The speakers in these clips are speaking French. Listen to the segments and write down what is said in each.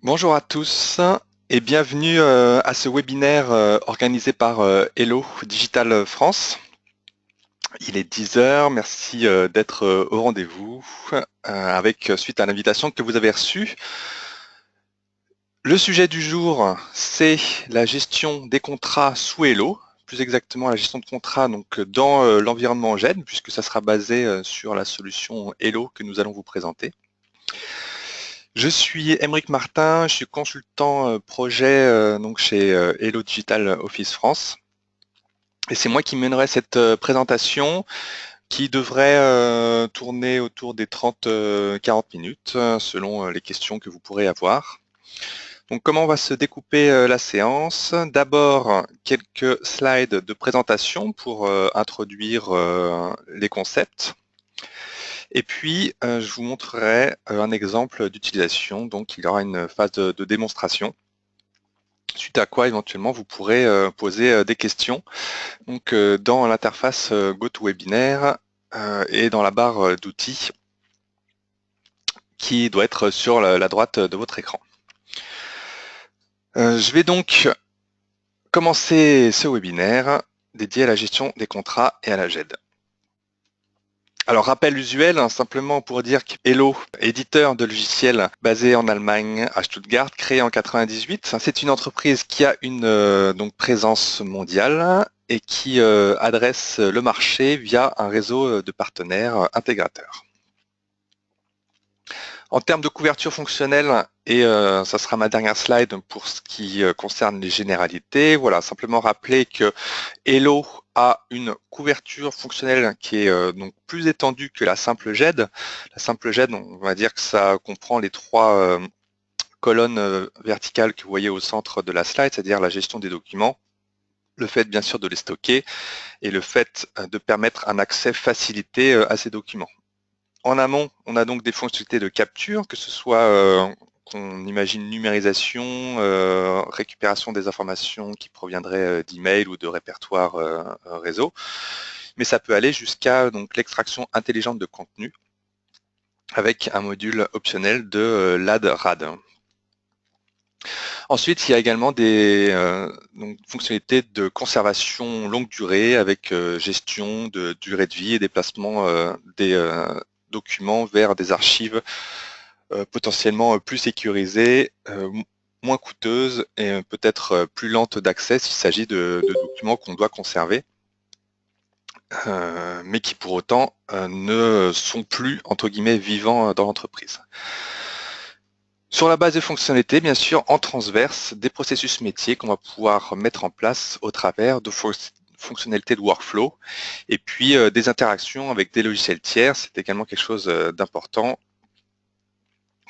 Bonjour à tous et bienvenue à ce webinaire organisé par Hello Digital France. Il est 10 heures, merci d'être au rendez-vous suite à l'invitation que vous avez reçue. Le sujet du jour, c'est la gestion des contrats sous Hello, plus exactement la gestion de contrats donc, dans l'environnement GED, puisque ça sera basé sur la solution Hello que nous allons vous présenter. Je suis Aymeric Martin, je suis consultant projet donc chez Hello Digital Office France. Et c'est moi qui mènerai cette présentation qui devrait tourner autour des 30-40 minutes selon les questions que vous pourrez avoir. Donc comment va se découper la séance? D'abord quelques slides de présentation pour introduire les concepts. Et puis, je vous montrerai un exemple d'utilisation. Donc, il y aura une phase de démonstration, suite à quoi, éventuellement, vous pourrez poser des questions donc, dans l'interface GoToWebinar et dans la barre d'outils qui doit être sur la droite de votre écran. Je vais donc commencer ce webinaire dédié à la gestion des contrats et à la GED. Alors, rappel usuel, simplement pour dire que Hello, éditeur de logiciels basé en Allemagne, à Stuttgart, créé en 98, c'est une entreprise qui a une donc présence mondiale et qui adresse le marché via un réseau de partenaires intégrateurs. En termes de couverture fonctionnelle, et ça sera ma dernière slide pour ce qui concerne les généralités, voilà, simplement rappeler que Hello a une couverture fonctionnelle qui est donc plus étendue que la simple GED. La simple GED, on va dire que ça comprend les trois colonnes verticales que vous voyez au centre de la slide, c'est-à-dire la gestion des documents, le fait bien sûr de les stocker et le fait de permettre un accès facilité à ces documents. En amont, on a donc des fonctionnalités de capture, que ce soit qu'on imagine numérisation, récupération des informations qui proviendraient d'emails ou de répertoires réseau, mais ça peut aller jusqu'à donc l'extraction intelligente de contenu avec un module optionnel de LAD-RAD. Ensuite, il y a également des donc, fonctionnalités de conservation longue durée avec gestion de durée de vie et déplacement des documents vers des archives potentiellement plus sécurisées, moins coûteuses et peut-être plus lentes d'accès s'il s'agit de documents qu'on doit conserver, mais qui pour autant ne sont plus entre guillemets vivants dans l'entreprise. Sur la base des fonctionnalités, bien sûr, en transverse, des processus métiers qu'on va pouvoir mettre en place au travers de fonctionnalités de workflow et puis des interactions avec des logiciels tiers, c'est également quelque chose d'important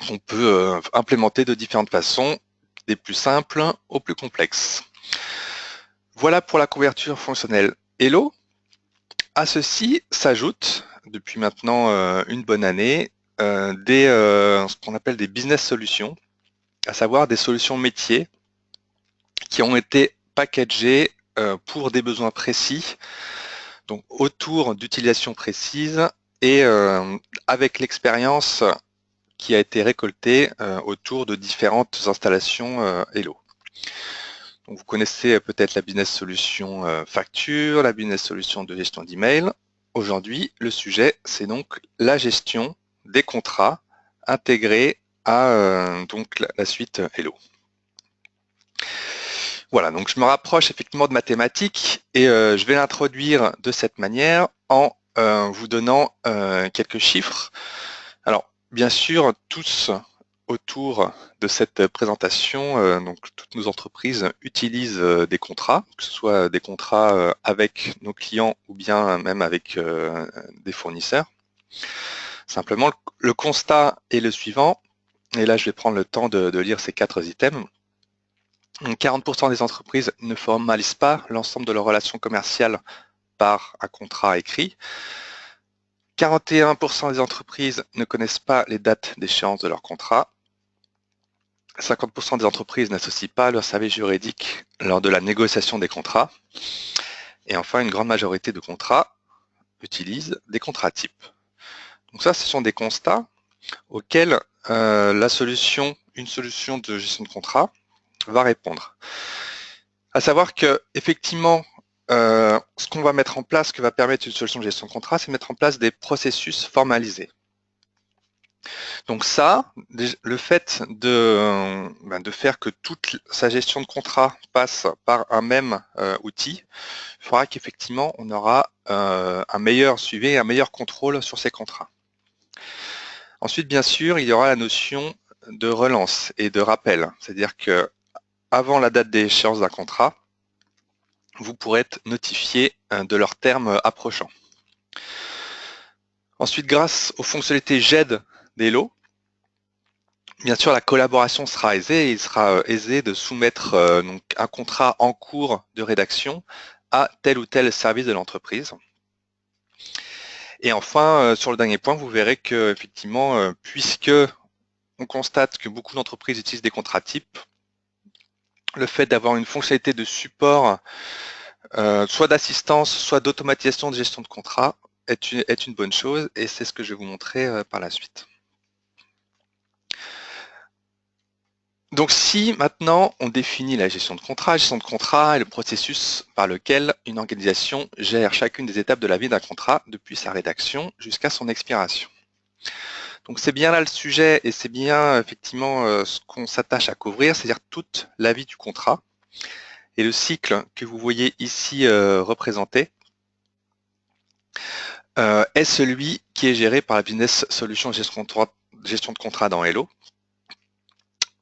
qu'on peut implémenter de différentes façons, des plus simples aux plus complexes. Voilà pour la couverture fonctionnelle Hello. À ceci s'ajoute, depuis maintenant une bonne année, ce qu'on appelle des business solutions, à savoir des solutions métiers qui ont été packagées pour des besoins précis, donc autour d'utilisations précises et avec l'expérience qui a été récoltée autour de différentes installations Hello. Donc vous connaissez peut-être la business solution facture, la business solution de gestion d'email. Aujourd'hui, le sujet, c'est donc la gestion des contrats intégrés à donc la suite Hello. Voilà, donc je me rapproche effectivement de mathématiques et je vais l'introduire de cette manière en vous donnant quelques chiffres. Alors, bien sûr, tous autour de cette présentation, donc toutes nos entreprises utilisent des contrats, que ce soit des contrats avec nos clients ou bien même avec des fournisseurs. Simplement, le constat est le suivant, et là je vais prendre le temps de lire ces 4 items. 40% des entreprises ne formalisent pas l'ensemble de leurs relations commerciales par un contrat écrit. 41% des entreprises ne connaissent pas les dates d'échéance de leur contrat. 50% des entreprises n'associent pas leur service juridique lors de la négociation des contrats. Et enfin, une grande majorité de contrats utilisent des contrats types. Donc ça, ce sont des constats auxquels la solution une solution de gestion de contrat va répondre. À savoir que effectivement, ce qu'on va mettre en place, ce que va permettre une solution de gestion de contrat, c'est mettre en place des processus formalisés. Donc ça, le fait de faire que toute sa gestion de contrat passe par un même outil, fera qu'effectivement on aura un meilleur suivi, un meilleur contrôle sur ces contrats. Ensuite, bien sûr, il y aura la notion de relance et de rappel, c'est-à-dire que avant la date d'échéance d'un contrat, vous pourrez être notifié de leurs termes approchants. Ensuite, grâce aux fonctionnalités GED d'Elo, bien sûr, la collaboration sera aisée et il sera aisé de soumettre donc un contrat en cours de rédaction à tel ou tel service de l'entreprise. Et enfin, sur le dernier point, vous verrez que effectivement, puisque on constate que beaucoup d'entreprises utilisent des contrats types, le fait d'avoir une fonctionnalité de support, soit d'assistance, soit d'automatisation de gestion de contrat, est une bonne chose, et c'est ce que je vais vous montrer par la suite. Donc si maintenant on définit la gestion de contrat est le processus par lequel une organisation gère chacune des étapes de la vie d'un contrat depuis sa rédaction jusqu'à son expiration. Donc c'est bien là le sujet et c'est bien effectivement ce qu'on s'attache à couvrir, c'est-à-dire toute la vie du contrat. Et le cycle que vous voyez ici représenté est celui qui est géré par la Business Solution gestion de contrat dans Elo.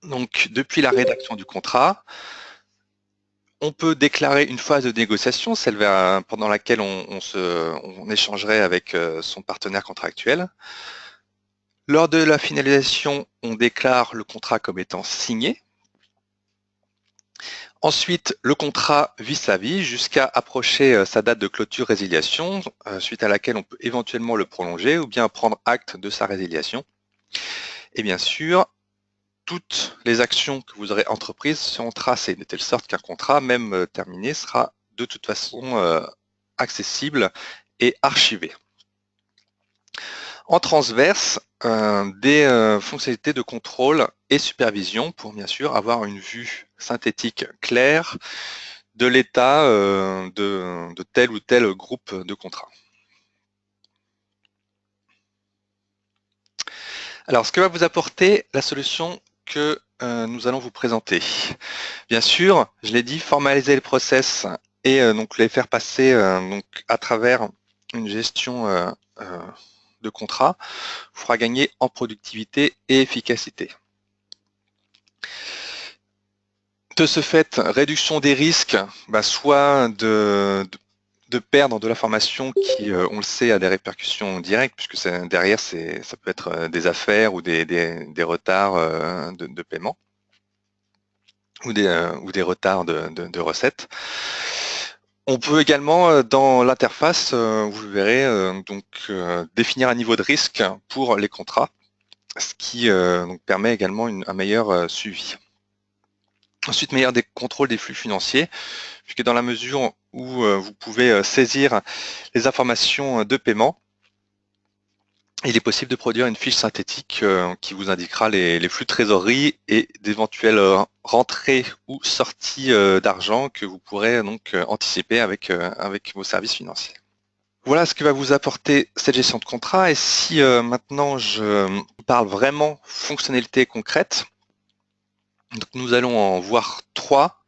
Donc depuis la rédaction du contrat, on peut déclarer une phase de négociation, celle pendant laquelle on échangerait avec son partenaire contractuel. Lors de la finalisation, on déclare le contrat comme étant signé. Ensuite, le contrat vit sa vie jusqu'à approcher sa date de clôture-résiliation, suite à laquelle on peut éventuellement le prolonger ou bien prendre acte de sa résiliation. Et bien sûr, toutes les actions que vous aurez entreprises seront tracées, de telle sorte qu'un contrat, même terminé, sera de toute façon accessible et archivé. En transverse, des fonctionnalités de contrôle et supervision pour bien sûr avoir une vue synthétique claire de l'état de tel ou tel groupe de contrats. Alors, ce que va vous apporter la solution que nous allons vous présenter. Bien sûr, je l'ai dit, formaliser le process et donc les faire passer donc à travers une gestion de contrat vous fera gagner en productivité et efficacité. De ce fait, réduction des risques, soit de perdre de l'information qui, on le sait, a des répercussions directes, puisque derrière, ça peut être des affaires ou des retards de paiement ou des retards de recettes. On peut également, dans l'interface, vous verrez, définir un niveau de risque pour les contrats, ce qui donc permet également un meilleur suivi. Ensuite, meilleur contrôle des flux financiers, puisque dans la mesure où vous pouvez saisir les informations de paiement, il est possible de produire une fiche synthétique qui vous indiquera les flux de trésorerie et d'éventuelles rentrées ou sorties d'argent que vous pourrez donc anticiper avec vos services financiers. Voilà ce que va vous apporter cette gestion de contrat. Et si maintenant je parle vraiment fonctionnalités concrètes, donc nous allons en voir 3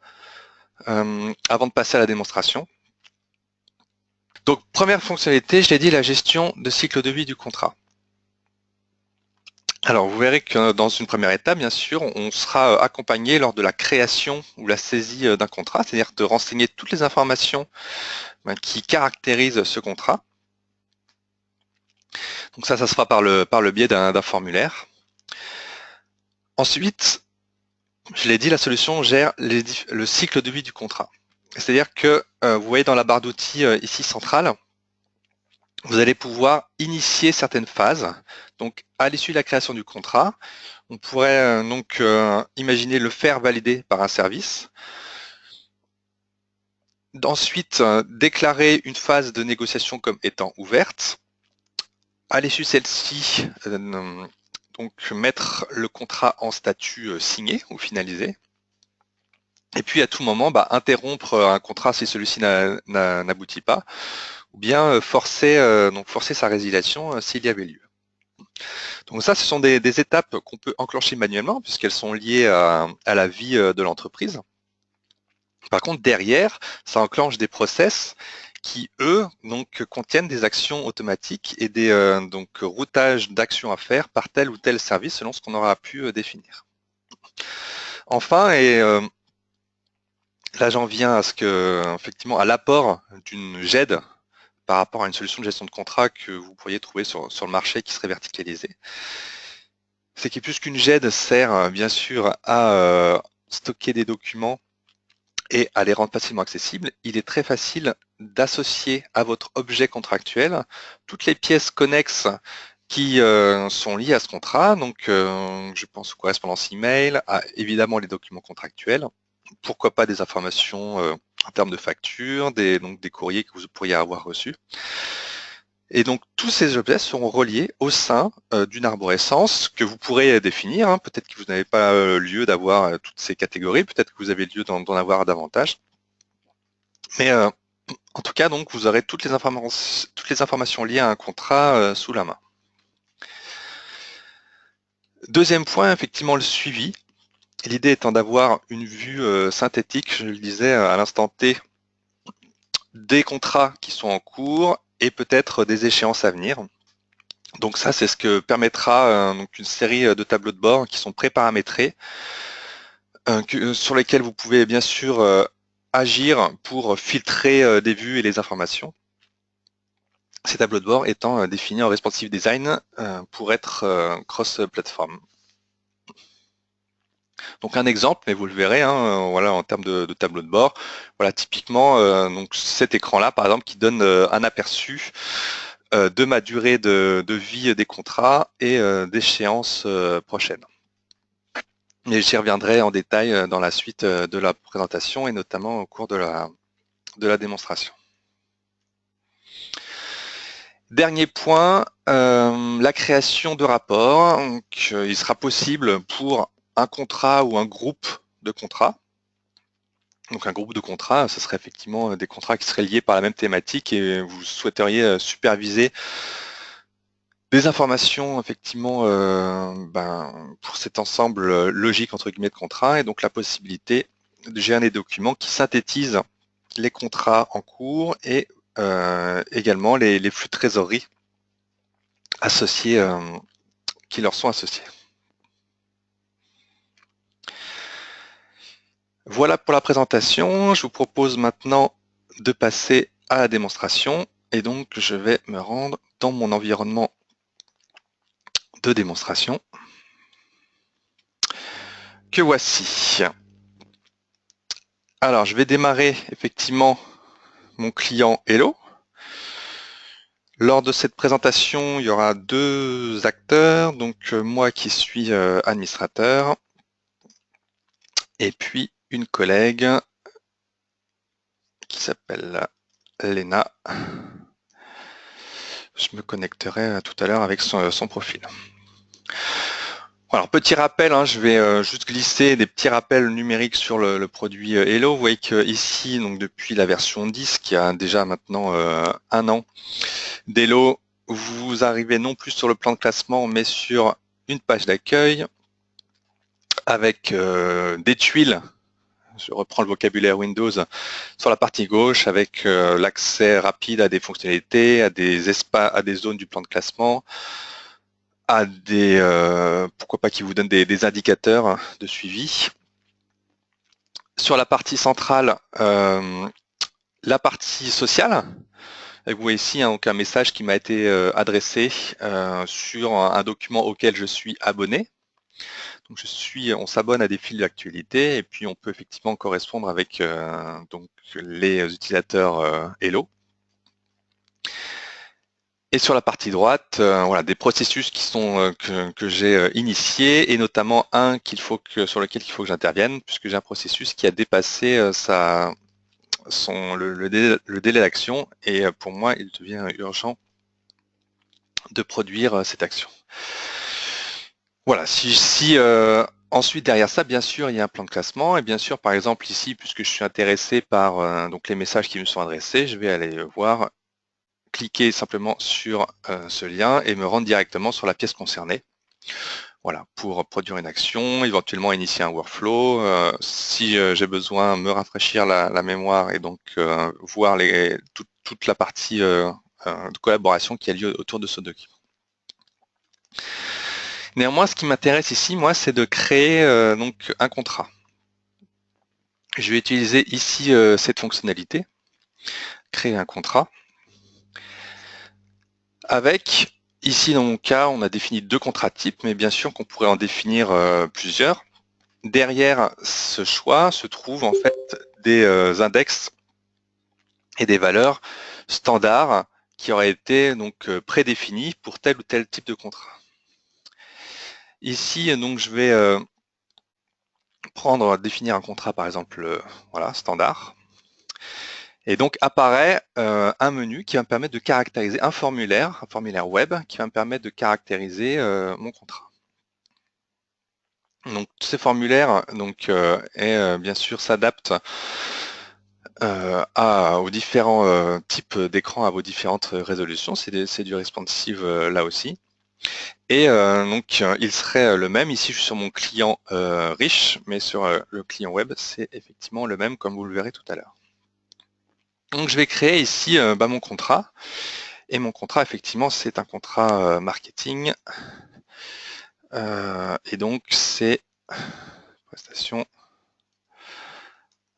avant de passer à la démonstration. Donc première fonctionnalité, je l'ai dit, la gestion de cycle de vie du contrat. Alors vous verrez que dans une première étape, bien sûr, on sera accompagné lors de la création ou la saisie d'un contrat, c'est-à-dire de renseigner toutes les informations qui caractérisent ce contrat. Donc ça se fera par le biais d'un formulaire. Ensuite, je l'ai dit, la solution gère le cycle de vie du contrat. C'est-à-dire que vous voyez dans la barre d'outils ici centrale, vous allez pouvoir initier certaines phases. Donc, à l'issue de la création du contrat, on pourrait imaginer le faire valider par un service. Ensuite, déclarer une phase de négociation comme étant ouverte. À l'issue de celle-ci, donc mettre le contrat en statut signé ou finalisé. Et puis à tout moment, interrompre un contrat si celui-ci n'aboutit pas, ou bien forcer sa résiliation s'il y avait lieu. Donc ça, ce sont des étapes qu'on peut enclencher manuellement puisqu'elles sont liées à la vie de l'entreprise. Par contre, derrière, ça enclenche des process qui, eux, donc, contiennent des actions automatiques et des routages d'actions à faire par tel ou tel service selon ce qu'on aura pu définir. Enfin, et là j'en viens effectivement, à l'apport d'une GED par rapport à une solution de gestion de contrat que vous pourriez trouver sur le marché qui serait verticalisée. C'est que plus qu'une GED sert bien sûr à stocker des documents et à les rendre facilement accessibles, il est très facile d'associer à votre objet contractuel toutes les pièces connexes qui sont liées à ce contrat. Donc, je pense aux correspondances email, à évidemment les documents contractuels, pourquoi pas des informations en termes de factures, des courriers que vous pourriez avoir reçus. Et donc, tous ces objets seront reliés au sein d'une arborescence que vous pourrez définir. Hein. Peut-être que vous n'avez pas lieu d'avoir toutes ces catégories, peut-être que vous avez lieu d'en avoir davantage. Mais en tout cas, donc, vous aurez toutes les informations liées à un contrat sous la main. Deuxième point, effectivement, le suivi. L'idée étant d'avoir une vue synthétique, je le disais à l'instant T, des contrats qui sont en cours et peut-être des échéances à venir. Donc ça, c'est ce que permettra une série de tableaux de bord qui sont pré-paramétrés, sur lesquels vous pouvez bien sûr agir pour filtrer des vues et les informations. Ces tableaux de bord étant définis en responsive design pour être cross-platform. Donc un exemple, mais vous le verrez, hein, voilà, en termes de tableau de bord. Voilà, typiquement, donc cet écran-là, par exemple, qui donne un aperçu de ma durée de vie des contrats et d'échéances prochaines. Mais j'y reviendrai en détail dans la suite de la présentation et notamment au cours de la démonstration. Dernier point, la création de rapports. Donc, il sera possible pour un contrat ou un groupe de contrats. Donc un groupe de contrats, ce serait effectivement des contrats qui seraient liés par la même thématique et vous souhaiteriez superviser des informations effectivement pour cet ensemble logique entre guillemets de contrats et donc la possibilité de gérer des documents qui synthétisent les contrats en cours et également les flux de trésorerie associés qui leur sont associés. Voilà pour la présentation. Je vous propose maintenant de passer à la démonstration et donc je vais me rendre dans mon environnement de démonstration que voici. Alors je vais démarrer effectivement mon client Hello. Lors de cette présentation, il y aura deux acteurs, donc moi qui suis administrateur et puis une collègue qui s'appelle Léna. Je me connecterai tout à l'heure avec son profil. Alors petit rappel, hein, je vais juste glisser des petits rappels numériques sur le produit Hello. Vous voyez qu'ici, donc depuis la version 10, qui a déjà maintenant un an d'Hello, vous arrivez non plus sur le plan de classement, mais sur une page d'accueil avec des tuiles. Je reprends le vocabulaire Windows sur la partie gauche avec l'accès rapide à des fonctionnalités, à des zones du plan de classement, à des pourquoi pas qui vous donnent des indicateurs de suivi. Sur la partie centrale, la partie sociale. Et vous voyez ici donc un message qui m'a été adressé sur un document auquel je suis abonné. Donc on s'abonne à des fils d'actualité et puis on peut effectivement correspondre avec donc les utilisateurs Hello. Et sur la partie droite, voilà, des processus qui sont que j'ai initiés et notamment un sur lequel il faut que j'intervienne puisque j'ai un processus qui a dépassé le délai d'action et pour moi il devient urgent de produire cette action. Voilà, si ensuite derrière ça, bien sûr, il y a un plan de classement et bien sûr, par exemple ici, puisque je suis intéressé par donc les messages qui me sont adressés, je vais aller voir, cliquer simplement sur ce lien et me rendre directement sur la pièce concernée. Voilà, pour produire une action, éventuellement initier un workflow, si j'ai besoin de me rafraîchir la mémoire et donc voir toute la partie de collaboration qui a lieu autour de ce document. Néanmoins, ce qui m'intéresse ici, moi, c'est de créer donc un contrat. Je vais utiliser ici cette fonctionnalité, créer un contrat, avec, ici dans mon cas, on a défini 2 contrats types, mais bien sûr qu'on pourrait en définir plusieurs. Derrière ce choix se trouvent en fait des index et des valeurs standards qui auraient été donc prédéfinies pour tel ou tel type de contrat. Ici, donc, je vais définir un contrat par exemple, voilà, standard. Et donc apparaît un menu qui va me permettre de caractériser un formulaire web qui va me permettre de caractériser mon contrat. Donc ces formulaires bien sûr s'adaptent aux différents types d'écran, à vos différentes résolutions. C'est du responsive là aussi. Et il serait le même. Ici, je suis sur mon client riche, mais sur le client web, c'est effectivement le même, comme vous le verrez tout à l'heure. Donc, je vais créer ici mon contrat. Et mon contrat, effectivement, c'est un contrat marketing. Et donc, c'est prestation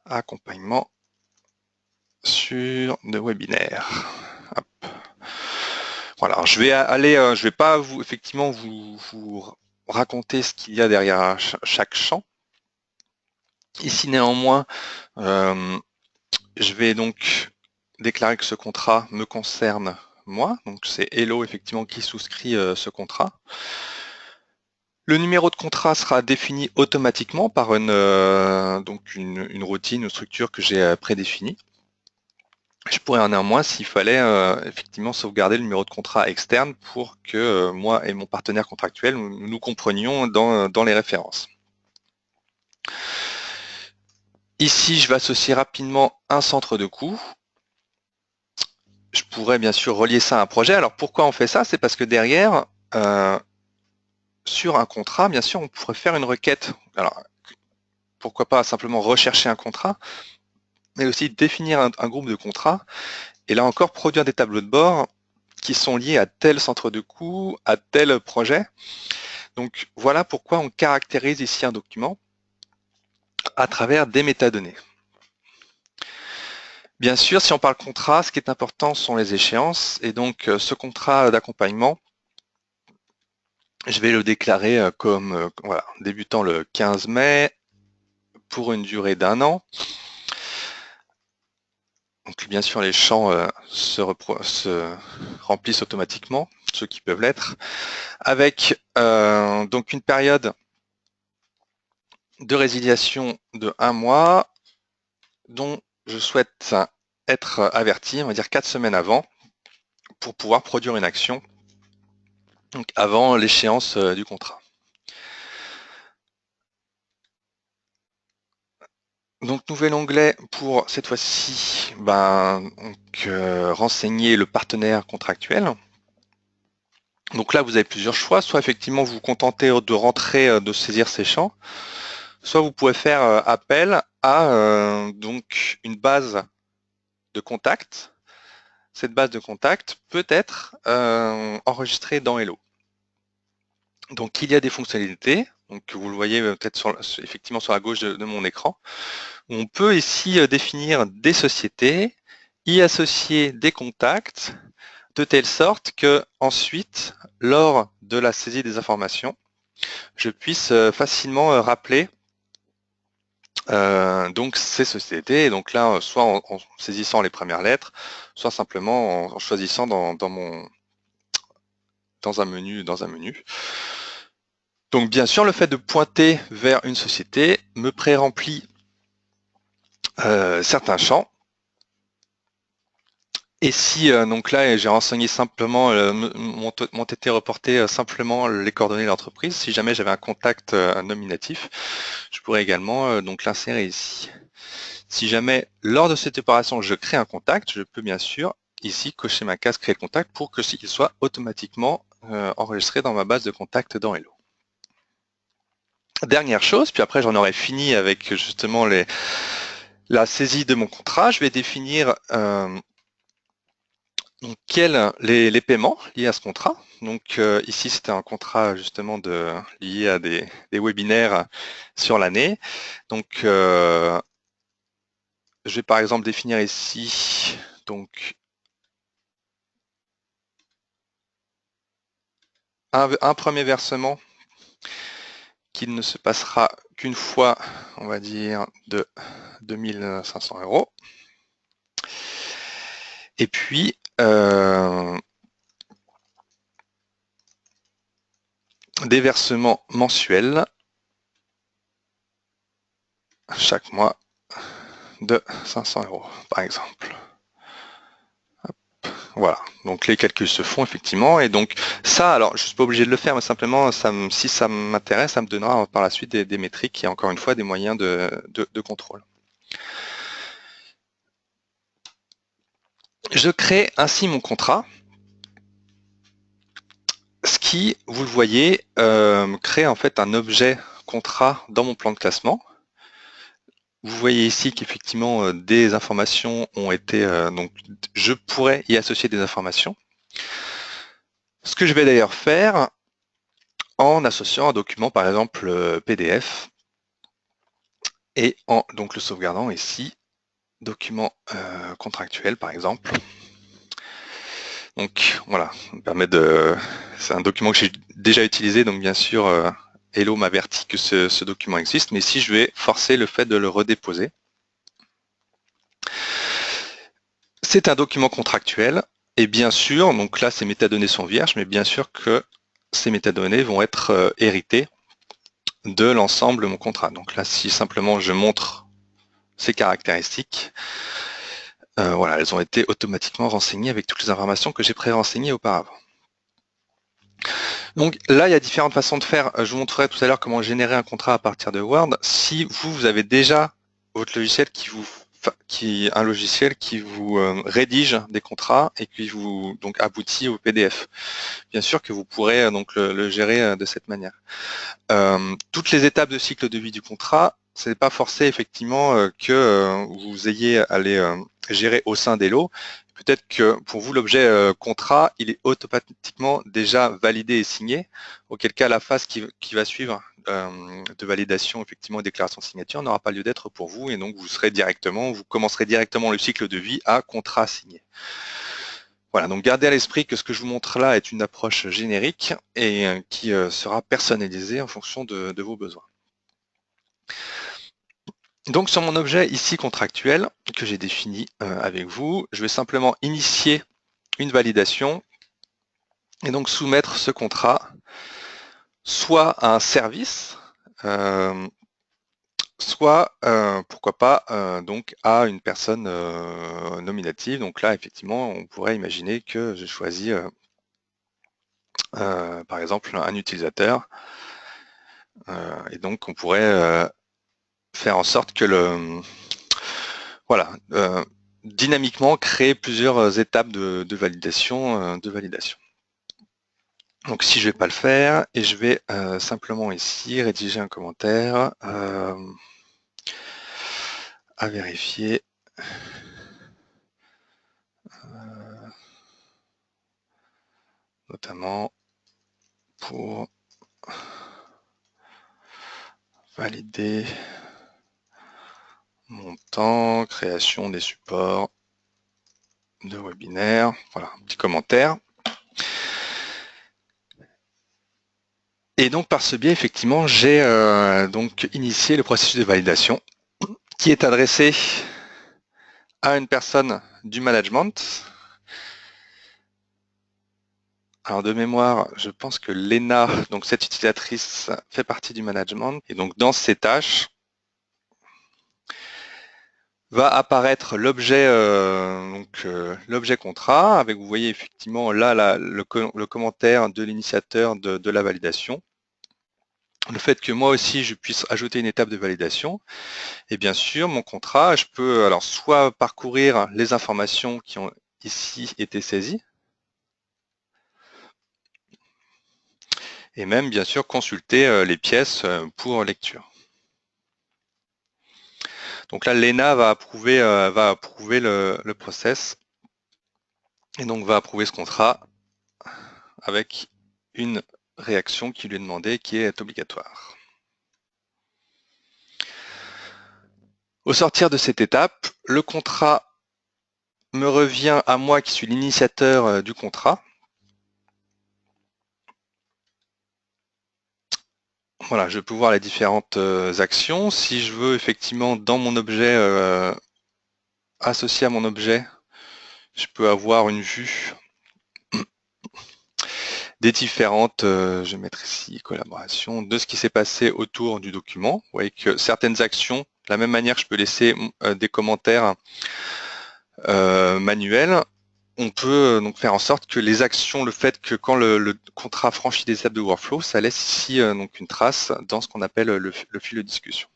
accompagnement sur de webinaires. Hop. Voilà, alors je vais pas vous raconter ce qu'il y a derrière chaque champ. Ici, néanmoins, je vais donc déclarer que ce contrat me concerne moi. Donc, c'est Hello, effectivement, qui souscrit ce contrat. Le numéro de contrat sera défini automatiquement par une routine, une structure que j'ai prédéfinie. Je pourrais néanmoins, s'il fallait, effectivement sauvegarder le numéro de contrat externe pour que moi et mon partenaire contractuel, nous comprenions dans les références. Ici, je vais associer rapidement un centre de coût. Je pourrais bien sûr relier ça à un projet. Alors pourquoi on fait ça? C'est parce que derrière, sur un contrat, bien sûr, on pourrait faire une requête. Alors, pourquoi pas simplement rechercher un contrat, mais aussi définir un groupe de contrats, et là encore produire des tableaux de bord qui sont liés à tel centre de coût, à tel projet. Donc voilà pourquoi on caractérise ici un document à travers des métadonnées. Bien sûr, si on parle contrat, ce qui est important sont les échéances, et donc ce contrat d'accompagnement, je vais le déclarer comme voilà, débutant le 15 mai pour une durée d'1 an. Donc bien sûr, les champs se remplissent automatiquement, ceux qui peuvent l'être, avec donc une période de résiliation de 1 mois, dont je souhaite être averti, on va dire 4 semaines avant, pour pouvoir produire une action donc avant l'échéance du contrat. Donc nouvel onglet pour cette fois-ci renseigner le partenaire contractuel. Donc là vous avez plusieurs choix, soit effectivement vous vous contentez de rentrer, de saisir ces champs, soit vous pouvez faire appel à donc une base de contacts. Cette base de contacts peut être enregistrée dans Hello. Donc il y a des fonctionnalités, donc vous le voyez peut-être effectivement sur la gauche de mon écran. On peut ici définir des sociétés, y associer des contacts, de telle sorte que ensuite, lors de la saisie des informations, je puisse facilement rappeler donc ces sociétés. Et donc là, soit en saisissant les premières lettres, soit simplement en choisissant dans un menu. Donc bien sûr, le fait de pointer vers une société me pré-remplit certains champs. Et si donc là j'ai renseigné simplement m'ont été reportés simplement les coordonnées de l'entreprise. Si jamais j'avais un contact nominatif, je pourrais également donc l'insérer ici. Si jamais lors de cette opération je crée un contact, je peux bien sûr ici cocher ma case créer le contact pour que qu'il soit automatiquement enregistré dans ma base de contacts dans Hello. Dernière chose, puis après j'en aurai fini avec justement la saisie de mon contrat, je vais définir donc, les paiements liés à ce contrat. Donc ici c'était un contrat justement lié à des webinaires sur l'année. Donc je vais par exemple définir ici donc un premier versement qui ne se passera qu'une fois, on va dire, de 2500 €. Et puis des versements mensuels chaque mois de 500 € par exemple. Voilà, donc les calculs se font effectivement, et donc ça, alors je ne suis pas obligé de le faire, mais simplement si ça m'intéresse, ça me donnera par la suite des métriques et encore une fois des moyens de contrôle. Je crée ainsi mon contrat, ce qui, vous le voyez, crée en fait un objet contrat dans mon plan de classement. Vous voyez ici qu'effectivement des informations ont été, donc je pourrais y associer des informations. Ce que je vais d'ailleurs faire en associant un document par exemple PDF et en donc le sauvegardant ici, document contractuel par exemple. Donc voilà, ça me permet c'est un document que j'ai déjà utilisé, donc bien sûr Hello m'avertit que ce document existe, mais si je vais forcer le fait de le redéposer. C'est un document contractuel, et bien sûr, donc là ces métadonnées sont vierges, mais bien sûr que ces métadonnées vont être héritées de l'ensemble de mon contrat. Donc là, si simplement je montre ces caractéristiques, voilà, elles ont été automatiquement renseignées avec toutes les informations que j'ai pré-renseignées auparavant. Donc là, il y a différentes façons de faire. Je vous montrerai tout à l'heure comment générer un contrat à partir de Word. Si vous avez déjà votre logiciel un logiciel qui vous rédige des contrats et qui vous donc aboutit au PDF. Bien sûr que vous pourrez donc le gérer de cette manière. Toutes les étapes de cycle de vie du contrat, ce n'est pas forcé effectivement que vous ayez à les gérer au sein d'Hello. Peut-être que pour vous, l'objet contrat, il est automatiquement déjà validé et signé, auquel cas la phase qui va suivre de validation effectivement et déclaration de signature n'aura pas lieu d'être pour vous, et donc vous commencerez directement le cycle de vie à contrat signé. Voilà, donc gardez à l'esprit que ce que je vous montre là est une approche générique et qui sera personnalisée en fonction de vos besoins. Donc sur mon objet ici contractuel que j'ai défini avec vous, je vais simplement initier une validation et donc soumettre ce contrat soit à un service, soit pourquoi pas donc à une personne nominative. Donc là effectivement on pourrait imaginer que je choisis par exemple un utilisateur et donc on pourrait faire en sorte que voilà, dynamiquement créer plusieurs étapes de validation. Donc si je vais pas le faire, et je vais simplement ici rédiger un commentaire à vérifier. Notamment pour valider montant, création des supports de webinaire. Voilà, un petit commentaire. Et donc par ce biais, effectivement, j'ai donc initié le processus de validation qui est adressé à une personne du management. Alors de mémoire, je pense que Lena, donc cette utilisatrice, fait partie du management. Et donc dans ses tâches, va apparaître l'objet l'objet contrat, avec, vous voyez effectivement là le commentaire de l'initiateur de la validation. Le fait que moi aussi je puisse ajouter une étape de validation, et bien sûr mon contrat, je peux alors soit parcourir les informations qui ont ici été saisies, et même bien sûr consulter les pièces pour lecture. Donc là, l'ENA va approuver le process, et donc va approuver ce contrat avec une réaction qui lui est demandée, qui est obligatoire. Au sortir de cette étape, le contrat me revient à moi qui suis l'initiateur du contrat. Voilà, je peux voir les différentes actions. Si je veux effectivement dans mon objet, associé à mon objet, je peux avoir une vue des différentes, je vais mettre ici collaboration, de ce qui s'est passé autour du document. Vous voyez que certaines actions, de la même manière que je peux laisser des commentaires manuels, on peut donc faire en sorte que les actions, le fait que quand le contrat franchit des étapes de workflow, ça laisse ici donc une trace dans ce qu'on appelle le fil de discussion.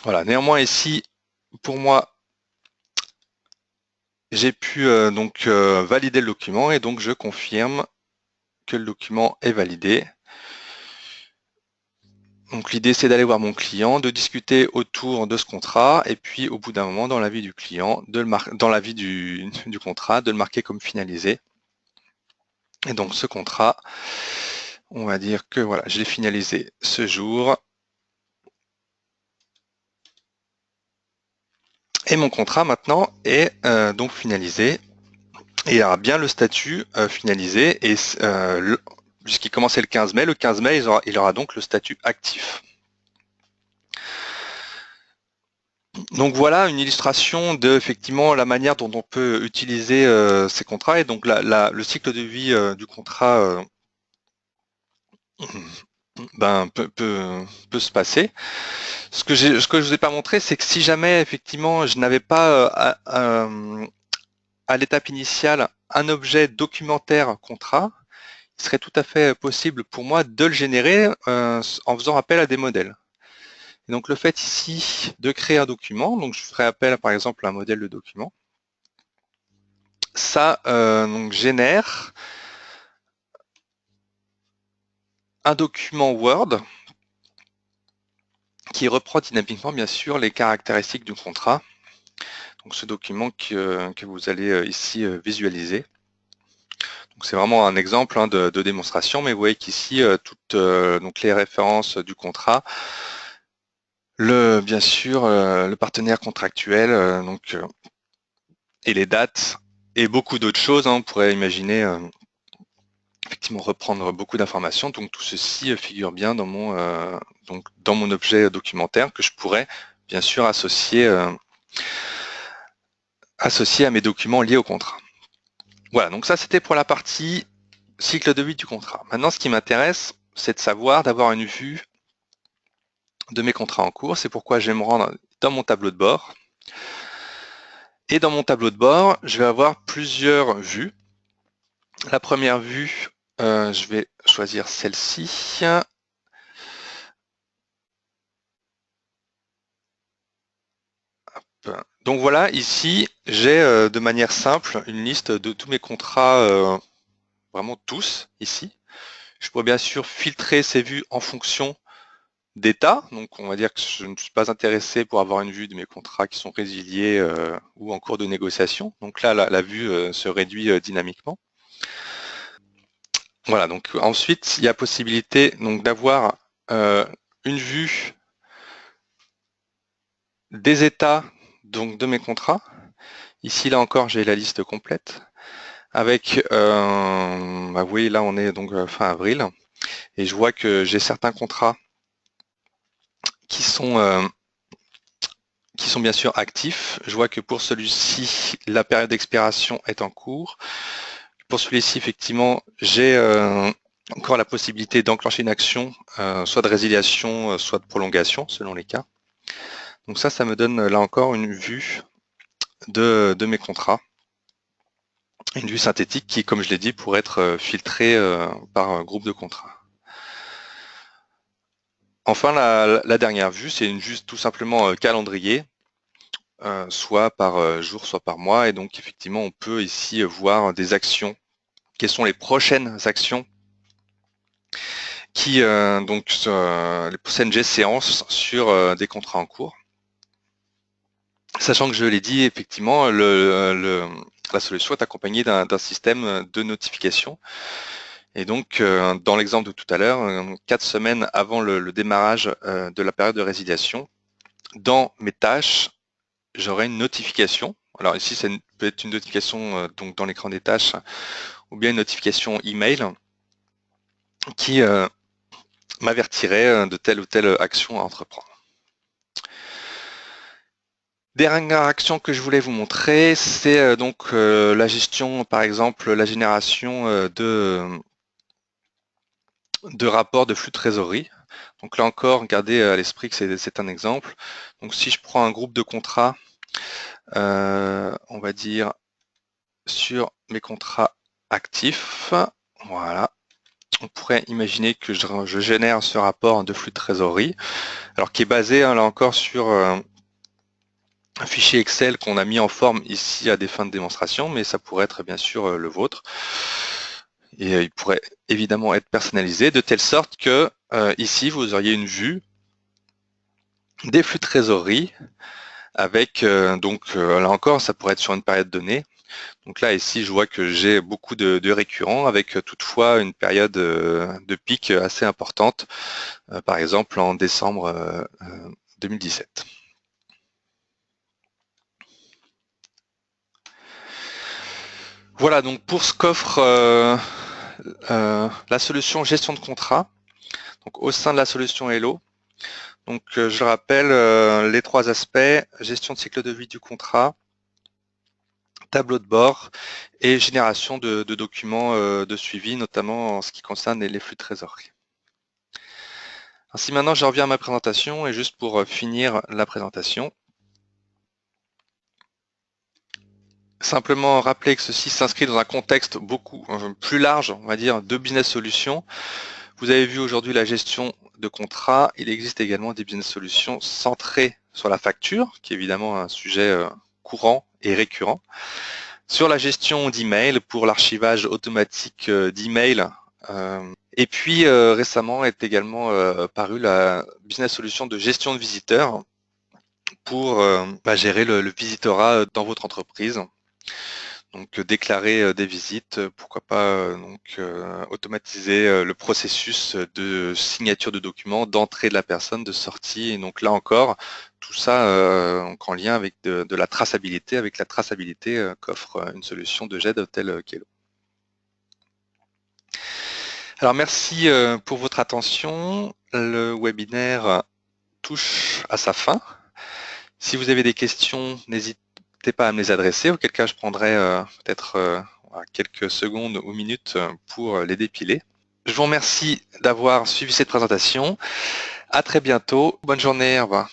Voilà, néanmoins ici, pour moi, j'ai pu valider le document, et donc je confirme que le document est validé. Donc l'idée, c'est d'aller voir mon client, de discuter autour de ce contrat, et puis au bout d'un moment, dans la vie du client, dans la vie du contrat, de le marquer comme finalisé. Et donc ce contrat, on va dire que voilà, je l'ai finalisé ce jour. Et mon contrat maintenant est donc finalisé. Et il aura bien le statut finalisé. Et puisqu'il commençait le 15 mai, il aura donc le statut actif. Donc voilà une illustration de effectivement la manière dont on peut utiliser ces contrats, et donc le cycle de vie du contrat peut se passer. Ce que je vous ai pas montré, c'est que si jamais effectivement je n'avais pas à l'étape initiale un objet documentaire contrat, il serait tout à fait possible pour moi de le générer en faisant appel à des modèles. Et donc le fait ici de créer un document, donc je ferai appel par exemple à un modèle de document, ça donc génère un document Word qui reprend dynamiquement bien sûr les caractéristiques du contrat. Donc ce document que vous allez ici visualiser. C'est vraiment un exemple de démonstration, mais vous voyez qu'ici toutes donc les références du contrat, bien sûr le partenaire contractuel, et les dates, et beaucoup d'autres choses. On pourrait imaginer effectivement reprendre beaucoup d'informations. Donc tout ceci figure bien dans mon objet documentaire, que je pourrais bien sûr associer à mes documents liés au contrat. Voilà, donc ça c'était pour la partie cycle de vie du contrat. Maintenant, ce qui m'intéresse, c'est de savoir, d'avoir une vue de mes contrats en cours. C'est pourquoi je vais me rendre dans mon tableau de bord. Et dans mon tableau de bord, je vais avoir plusieurs vues. La première vue, je vais choisir celle-ci. Donc voilà, ici, j'ai de manière simple une liste de tous mes contrats, vraiment tous, ici. Je pourrais bien sûr filtrer ces vues en fonction d'état. Donc on va dire que je ne suis pas intéressé pour avoir une vue de mes contrats qui sont résiliés ou en cours de négociation. Donc là, la vue se réduit dynamiquement. Voilà, donc ensuite, il y a possibilité donc d'avoir une vue des états donc de mes contrats. Ici, là encore, j'ai la liste complète. Avec, vous voyez, là, on est donc fin avril. Et je vois que j'ai certains contrats qui sont bien sûr actifs. Je vois que pour celui-ci, la période d'expiration est en cours. Pour celui-ci, effectivement, j'ai encore la possibilité d'enclencher une action, soit de résiliation, soit de prolongation, selon les cas. Donc ça me donne là encore une vue de mes contrats. Une vue synthétique qui, comme je l'ai dit, pourrait être filtrée par groupe de contrats. Enfin, la dernière vue, c'est une vue tout simplement calendrier, soit par jour, soit par mois. Et donc, effectivement, on peut ici voir des actions. Quelles sont les prochaines actions qui, les prochaines séances sur des contrats en cours. Sachant que je l'ai dit, effectivement, la solution est accompagnée d'un système de notification. Et donc, dans l'exemple de tout à l'heure, 4 semaines avant le démarrage de la période de résiliation, dans mes tâches, j'aurai une notification. Alors ici, ça peut être une notification donc dans l'écran des tâches, ou bien une notification email qui m'avertirait de telle ou telle action à entreprendre. Dernière action que je voulais vous montrer, c'est donc la gestion, par exemple, la génération de rapports de flux de trésorerie. Donc là encore, gardez à l'esprit que c'est un exemple. Donc si je prends un groupe de contrats, on va dire sur mes contrats actifs, voilà, on pourrait imaginer que je génère ce rapport de flux de trésorerie, alors qui est basé là encore sur un fichier Excel qu'on a mis en forme ici à des fins de démonstration, mais ça pourrait être bien sûr le vôtre. Et il pourrait évidemment être personnalisé de telle sorte que ici vous auriez une vue des flux de trésorerie avec là encore ça pourrait être sur une période donnée. Donc là ici je vois que j'ai beaucoup de récurrents avec toutefois une période de pic assez importante, par exemple en décembre 2017. Voilà donc pour ce qu'offre la solution gestion de contrat, donc au sein de la solution Hello. Donc je rappelle les 3 aspects: gestion de cycle de vie du contrat, tableau de bord et génération de documents de suivi, notamment en ce qui concerne les flux de trésorerie. Ainsi maintenant je reviens à ma présentation et juste pour finir la présentation, simplement rappeler que ceci s'inscrit dans un contexte beaucoup plus large, on va dire, de business solutions. Vous avez vu aujourd'hui la gestion de contrat. Il existe également des business solutions centrées sur la facture, qui est évidemment un sujet courant et récurrent. Sur la gestion d'email pour l'archivage automatique d'email. Et puis récemment est également parue la business solution de gestion de visiteurs pour gérer le visitorat dans votre entreprise. Donc déclarer des visites, pourquoi pas automatiser le processus de signature de documents, d'entrée de la personne, de sortie. Et donc là encore, tout ça en lien avec de la traçabilité, avec la traçabilité qu'offre une solution de GED telle qu'Hello. Alors merci pour votre attention. Le webinaire touche à sa fin. Si vous avez des questions, n'hésitez pas à me les adresser, auquel cas je prendrai peut-être quelques secondes ou minutes pour les dépiler. Je vous remercie d'avoir suivi cette présentation. À très bientôt. Bonne journée. Au revoir.